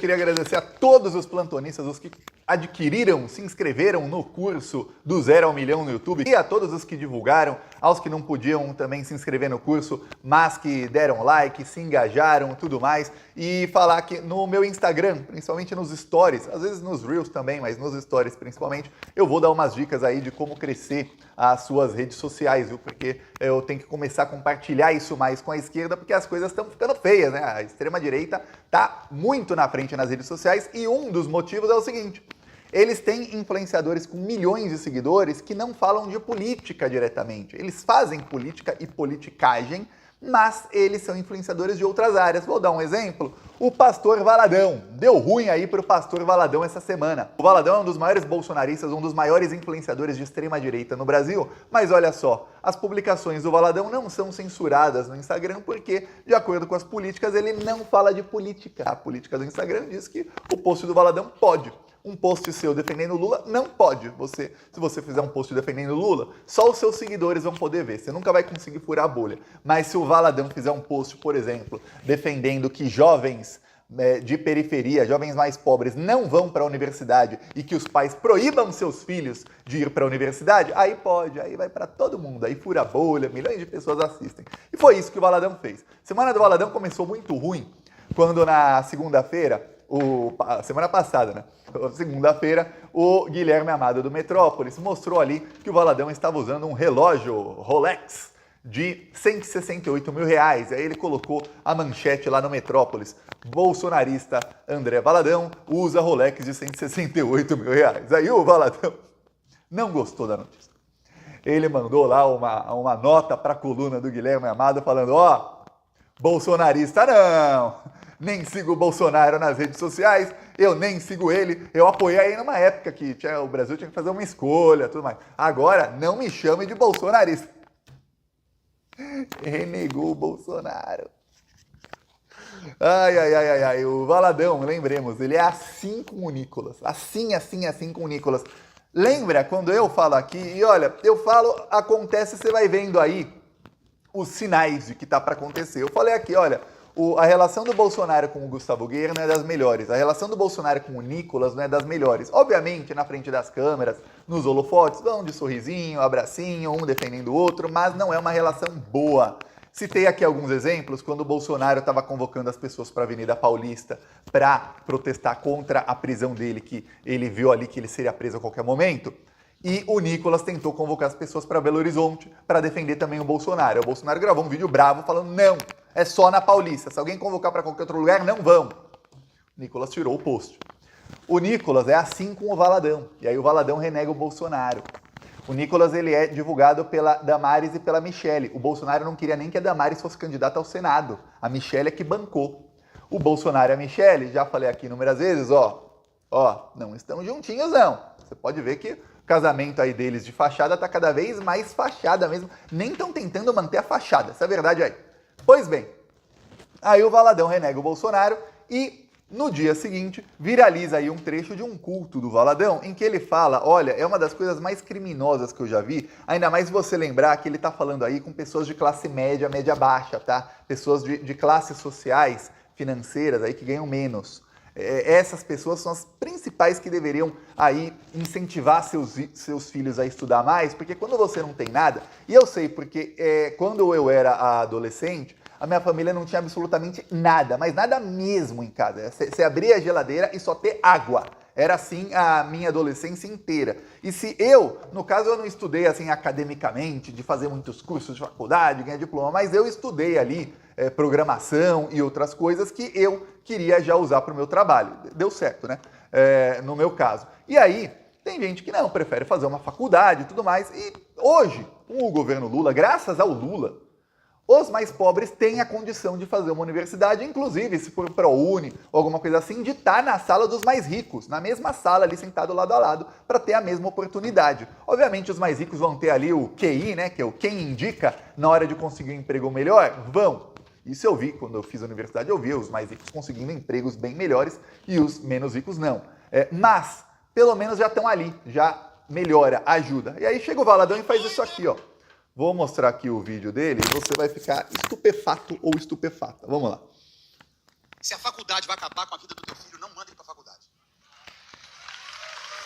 Queria agradecer a todos os plantonistas, os que adquiriram, se inscreveram no curso do 0 ao milhão no YouTube, e a todos os que divulgaram, aos que não podiam também se inscrever no curso, mas que deram like, se engajaram, tudo mais, e falar que no meu Instagram, principalmente nos stories, às vezes nos Reels também, mas nos stories principalmente, eu vou dar umas dicas aí de como crescer as suas redes sociais, viu? Porque eu tenho que começar a compartilhar isso mais com a esquerda, porque as coisas estão ficando feias, né? A extrema-direita tá muito na frente nas redes sociais, e um dos motivos é o seguinte: eles têm influenciadores com milhões de seguidores que não falam de política diretamente. Eles fazem política e politicagem, mas eles são influenciadores de outras áreas. Vou dar um exemplo. O Pastor Valadão. Deu ruim aí pro Pastor Valadão essa semana. O Valadão é um dos maiores bolsonaristas, um dos maiores influenciadores de extrema-direita no Brasil. Mas olha só, as publicações do Valadão não são censuradas no Instagram porque, de acordo com as políticas, ele não fala de política. A política do Instagram diz que o post do Valadão pode. Um post seu defendendo Lula não pode. Se você fizer um post defendendo Lula, só os seus seguidores vão poder ver. Você nunca vai conseguir furar a bolha. Mas se o Valadão fizer um post, por exemplo, defendendo que jovens de periferia, jovens mais pobres, não vão para a universidade e que os pais proíbam seus filhos de ir para a universidade, aí pode, aí vai para todo mundo, aí fura a bolha, milhões de pessoas assistem. E foi isso que o Valadão fez. Semana do Valadão começou muito ruim, quando na segunda-feira, semana passada, né? Segunda-feira, o Guilherme Amado do Metrópolis mostrou ali que o Valadão estava usando um relógio Rolex de 168 mil reais. Aí ele colocou a manchete lá no Metrópolis: bolsonarista André Valadão usa Rolex de 168 mil reais. Aí o Valadão não gostou da notícia. Ele mandou lá uma nota para a coluna do Guilherme Amado falando: ó, bolsonarista não, nem sigo o Bolsonaro nas redes sociais, eu nem sigo ele, eu apoiei aí numa época que o Brasil tinha que fazer uma escolha, tudo mais. Agora, não me chame de bolsonarista. Renegou o Bolsonaro. Ai, o Valadão, lembremos, ele é assim com o Nicolas, assim com o Nicolas. Lembra quando eu falo aqui, e olha, eu falo, acontece, você vai vendo aí os sinais de que tá para acontecer. Eu falei aqui, olha, a relação do Bolsonaro com o Gustavo Guerra não é das melhores. A relação do Bolsonaro com o Nicolas não é das melhores. Obviamente, na frente das câmeras, nos holofotes, vão de sorrisinho, abracinho, um defendendo o outro, mas não é uma relação boa. Citei aqui alguns exemplos, quando o Bolsonaro estava convocando as pessoas para a Avenida Paulista para protestar contra a prisão dele, que ele viu ali que ele seria preso a qualquer momento. E o Nicolas tentou convocar as pessoas para Belo Horizonte para defender também o Bolsonaro. O Bolsonaro gravou um vídeo bravo falando: não, é só na Paulista. Se alguém convocar para qualquer outro lugar, não vão. O Nicolas tirou o post. O Nicolas é assim com o Valadão. E aí o Valadão renega o Bolsonaro. O Nicolas, ele é divulgado pela Damares e pela Michelle. O Bolsonaro não queria nem que a Damares fosse candidata ao Senado. A Michelle é que bancou. O Bolsonaro e a Michelle, já falei aqui inúmeras vezes, não estão juntinhos não. Você pode ver que o casamento aí deles de fachada tá cada vez mais fachada mesmo. Nem estão tentando manter a fachada, essa é a verdade aí. Pois bem, aí o Valadão renega o Bolsonaro e no dia seguinte viraliza aí um trecho de um culto do Valadão em que ele fala: olha, é uma das coisas mais criminosas que eu já vi, ainda mais você lembrar que ele tá falando aí com pessoas de classe média, média baixa, tá? Pessoas de classes sociais, financeiras aí que ganham menos. Essas pessoas são as principais que deveriam aí incentivar seus filhos a estudar mais, porque quando você não tem nada, e eu sei porque quando eu era adolescente, a minha família não tinha absolutamente nada, mas nada mesmo em casa. Você abria a geladeira e só ter água. Era assim a minha adolescência inteira. E se no caso eu não estudei assim academicamente, de fazer muitos cursos de faculdade, ganhar diploma, mas eu estudei ali programação e outras coisas que eu queria já usar para o meu trabalho. Deu certo, né? No meu caso. E aí, tem gente que não, prefere fazer uma faculdade e tudo mais. E hoje, com o governo Lula, graças ao Lula, os mais pobres têm a condição de fazer uma universidade, inclusive, se for ProUni ou alguma coisa assim, de estar na sala dos mais ricos, na mesma sala ali, sentado lado a lado, para ter a mesma oportunidade. Obviamente, os mais ricos vão ter ali o QI, né, que é o quem indica na hora de conseguir um emprego melhor, vão. Isso eu vi, quando eu fiz a universidade, eu vi os mais ricos conseguindo empregos bem melhores e os menos ricos não. Mas, pelo menos já estão ali, já melhora, ajuda. E aí chega o Valadão e faz isso aqui, ó. Vou mostrar aqui o vídeo dele e você vai ficar estupefato ou estupefata. Vamos lá. Se a faculdade vai acabar com a vida do teu filho, não manda ele pra faculdade.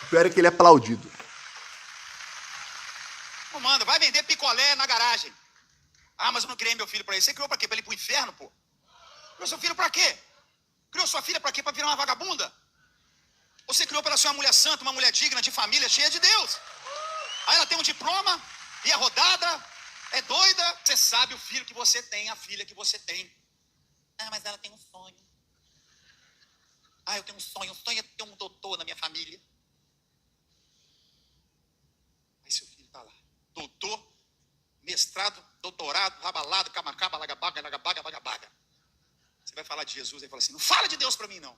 O pior é que ele é aplaudido. Não manda, vai vender picolé na garagem. Ah, mas eu não criei meu filho pra isso. Você criou pra quê? Pra ele ir pro inferno, pô? Criou seu filho pra quê? Criou sua filha pra quê? Pra virar uma vagabunda? Você criou pra ser uma mulher santa, uma mulher digna, de família, cheia de Deus. Aí ela tem um diploma, e é rodada, é doida. Você sabe o filho que você tem, a filha que você tem. Ah, mas ela tem um sonho. Ah, eu tenho um sonho. O sonho é ter um doutor na minha família. Aí seu filho tá lá. Doutor, mestrado, doutorado, rabalado, camacaba, lagabaga, lagabaga, lagabaga. Você vai falar de Jesus e fala assim, não fala de Deus pra mim, não.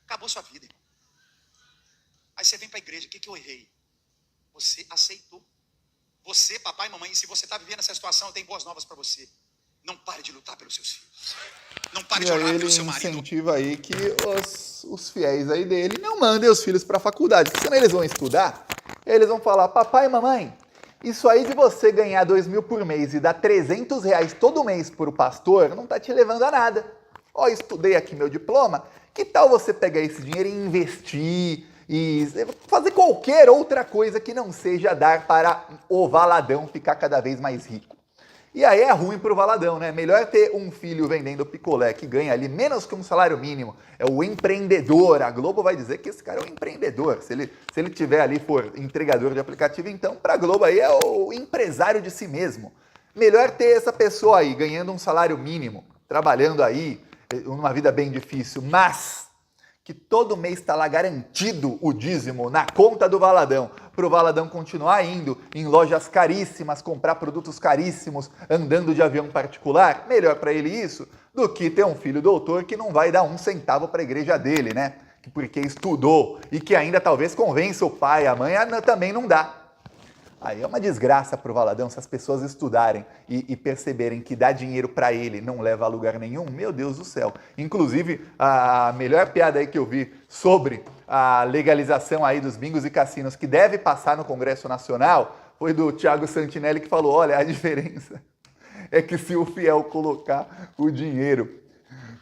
Acabou sua vida, irmão. Aí você vem pra igreja, o que eu errei? Você aceitou. Você, papai e mamãe, se você tá vivendo essa situação, eu tenho boas novas pra você. Não pare de lutar pelos seus filhos. Não pare de orar pelo seu marido. Ele incentiva aí que os fiéis aí dele não mandem os filhos pra faculdade. Porque senão eles vão estudar, eles vão falar, papai e mamãe, isso aí de você ganhar 2.000 por mês e dar 300 reais todo mês pro pastor, não tá te levando a nada. Ó, estudei aqui meu diploma, que tal você pegar esse dinheiro e investir e fazer qualquer outra coisa que não seja dar para o Valadão ficar cada vez mais rico? E aí é ruim pro Valadão, né? Melhor ter um filho vendendo picolé que ganha ali menos que um salário mínimo. É o empreendedor. A Globo vai dizer que esse cara é um empreendedor. Se ele tiver ali, for entregador de aplicativo, então pra Globo aí é o empresário de si mesmo. Melhor ter essa pessoa aí ganhando um salário mínimo, trabalhando aí, numa vida bem difícil, mas que todo mês está lá garantido o dízimo na conta do Valadão, para o Valadão continuar indo em lojas caríssimas, comprar produtos caríssimos, andando de avião particular, melhor para ele isso do que ter um filho doutor que não vai dar um centavo para a igreja dele, né? Porque estudou e que ainda talvez convença o pai, a mãe, também não dá. Aí é uma desgraça pro Valadão se as pessoas estudarem e perceberem que dar dinheiro para ele não leva a lugar nenhum. Meu Deus do céu. Inclusive, a melhor piada aí que eu vi sobre a legalização aí dos bingos e cassinos que deve passar no Congresso Nacional foi do Thiago Santinelli, que falou, olha, a diferença é que se o fiel colocar o dinheiro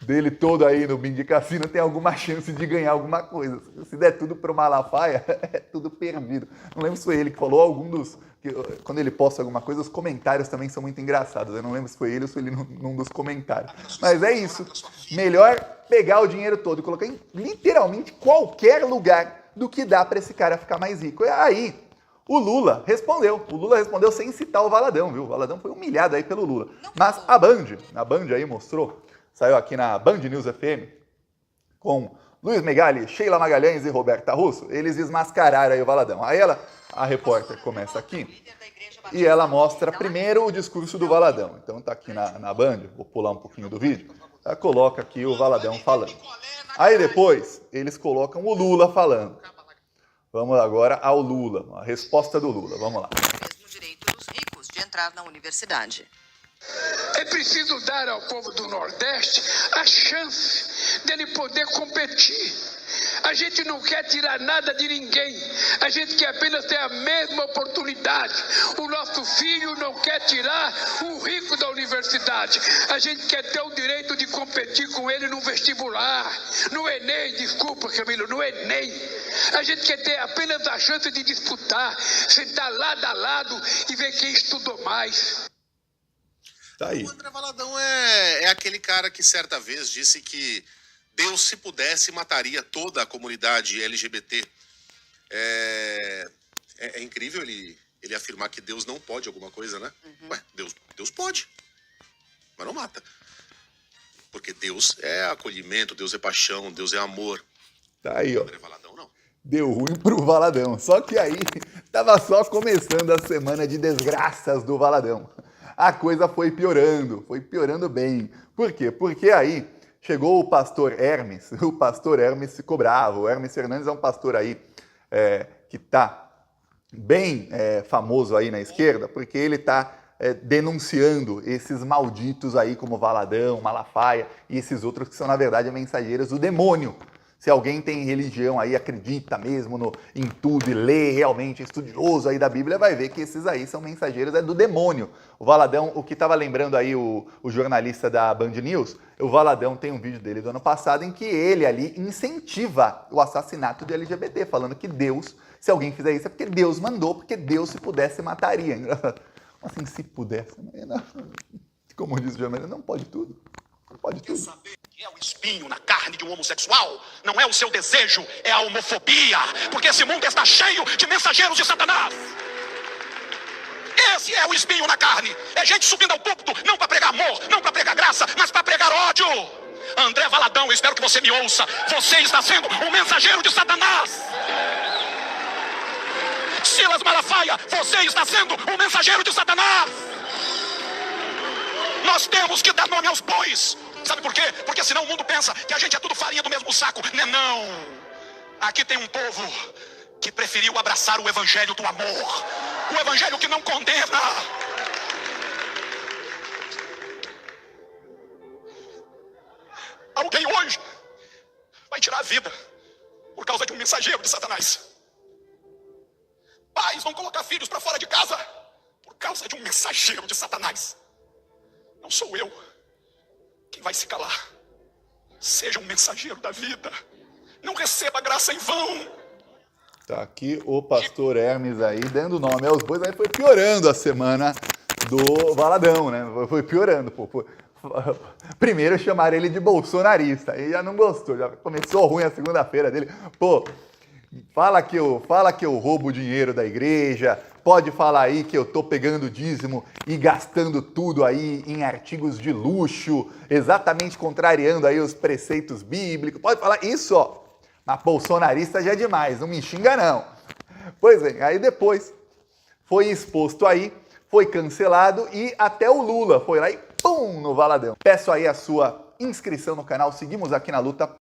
dele todo aí no bingo de cassino, tem alguma chance de ganhar alguma coisa. Se der tudo pro Malafaia, é tudo perdido. Não lembro se foi ele que falou, algum dos... Quando ele posta alguma coisa, os comentários também são muito engraçados. Eu não lembro se foi ele ou se foi ele num dos comentários. Mas é isso. Melhor pegar o dinheiro todo e colocar em literalmente qualquer lugar do que dá para esse cara ficar mais rico. E aí, o Lula respondeu. O Lula respondeu sem citar o Valadão, viu? O Valadão foi humilhado aí pelo Lula. Mas a Band aí mostrou... Saiu aqui na Band News FM, com Luiz Megali, Sheila Magalhães e Roberta Russo. Eles desmascararam aí o Valadão. Aí a repórter começa aqui e ela mostra primeiro o discurso do Valadão. Então tá aqui na Band, vou pular um pouquinho do vídeo. Ela coloca aqui o Valadão falando. Aí depois eles colocam o Lula falando. Vamos agora ao Lula, a resposta do Lula. Vamos lá. Mesmo direito dos ricos de entrar na universidade. É preciso dar ao povo do Nordeste a chance dele poder competir. A gente não quer tirar nada de ninguém. A gente quer apenas ter a mesma oportunidade. O nosso filho não quer tirar o rico da universidade. A gente quer ter o direito de competir com ele no vestibular, no Enem, desculpa, Camilo, no Enem. A gente quer ter apenas a chance de disputar, sentar lado a lado e ver quem estudou mais. Tá aí. O André Valadão é aquele cara que certa vez disse que Deus, se pudesse, mataria toda a comunidade LGBT. É incrível ele afirmar que Deus não pode alguma coisa, né? Uhum. Ué, Deus pode, mas não mata. Porque Deus é acolhimento, Deus é paixão, Deus é amor. Tá aí, ó. O André Valadão não. Deu ruim pro Valadão. Só que aí tava só começando a semana de desgraças do Valadão. A coisa foi piorando bem. Por quê? Porque aí chegou o pastor Hermes ficou bravo. O Hermes Fernandes é um pastor aí que tá bem famoso aí na esquerda, porque ele tá denunciando esses malditos aí como Valadão, Malafaia e esses outros que são, na verdade, mensageiros do demônio. Se alguém tem religião aí, acredita mesmo em tudo e lê realmente, estudioso aí da Bíblia, vai ver que esses aí são mensageiros do demônio. O Valadão, o que estava lembrando aí o jornalista da Band News, o Valadão tem um vídeo dele do ano passado em que ele ali incentiva o assassinato de LGBT, falando que Deus, se alguém fizer isso é porque Deus mandou, porque Deus, se pudesse, mataria. Assim, se pudesse, não. Como diz o jornalista, não pode tudo. Não pode tudo. Saber que é o espinho na carne de um homossexual não é o seu desejo, é a homofobia, porque esse mundo está cheio de mensageiros de Satanás. Esse é o espinho na carne. É gente subindo ao púlpito não para pregar amor, não para pregar graça, mas para pregar ódio. André Valadão, eu espero que você me ouça. Você está sendo um mensageiro de Satanás. Silas Malafaia, você está sendo um mensageiro de Satanás. Nós temos que dar nome aos bois. Sabe por quê? Porque senão o mundo pensa que a gente é tudo farinha do mesmo saco. Não. Aqui tem um povo que preferiu abraçar o evangelho do amor. O evangelho que não condena. Alguém hoje vai tirar a vida por causa de um mensageiro de Satanás. Pais vão colocar filhos para fora de casa por causa de um mensageiro de Satanás. Não sou eu quem vai se calar. Seja um mensageiro da vida. Não receba graça em vão. Tá aqui o pastor Hermes aí, dando nome aos bois, aí foi piorando a semana do Valadão, né? Foi piorando, pô. Primeiro chamaram ele de bolsonarista, aí já não gostou, já começou ruim a segunda-feira dele. Pô, fala que eu roubo o dinheiro da igreja, pode falar aí que eu tô pegando dízimo e gastando tudo aí em artigos de luxo, exatamente contrariando aí os preceitos bíblicos, pode falar isso, ó. Mas bolsonarista já é demais, não me xinga não. Pois bem, aí depois foi exposto aí, foi cancelado e até o Lula foi lá e pum, no Valadão. Peço aí a sua inscrição no canal, seguimos aqui na luta.